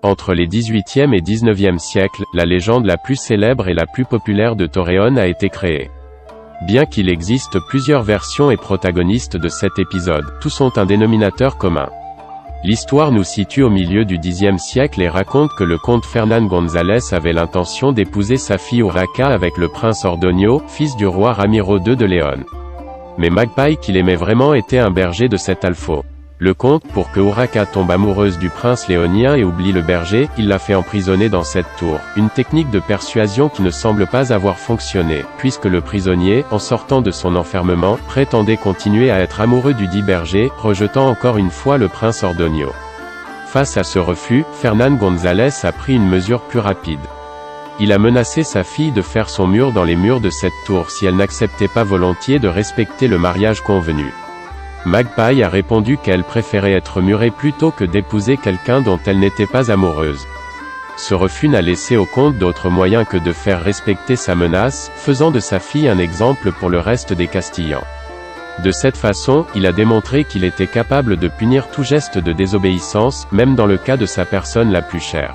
Entre les XVIIIe et XIXe siècles, la légende la plus célèbre et la plus populaire de Torreón a été créée. Bien qu'il existe plusieurs versions et protagonistes de cet épisode, tous ont un dénominateur commun. L'histoire nous situe au milieu du Xe siècle et raconte que le comte Fernán González avait l'intention d'épouser sa fille Urraca avec le prince Ordoño, fils du roi Ramiro II de Léon. Mais Magpie qu'il aimait vraiment était un berger de cet alfo. Le comte, pour que Urraca tombe amoureuse du prince léonien et oublie le berger, il l'a fait emprisonner dans cette tour, une technique de persuasion qui ne semble pas avoir fonctionné, puisque le prisonnier, en sortant de son enfermement, prétendait continuer à être amoureux du dit berger, rejetant encore une fois le prince Ordoño. Face à ce refus, Fernán González a pris une mesure plus rapide. Il a menacé sa fille de faire son mur dans les murs de cette tour si elle n'acceptait pas volontiers de respecter le mariage convenu. Magpie a répondu qu'elle préférait être murée plutôt que d'épouser quelqu'un dont elle n'était pas amoureuse. Ce refus n'a laissé au comte d'autre moyen que de faire respecter sa menace, faisant de sa fille un exemple pour le reste des Castillans. De cette façon, il a démontré qu'il était capable de punir tout geste de désobéissance, même dans le cas de sa personne la plus chère.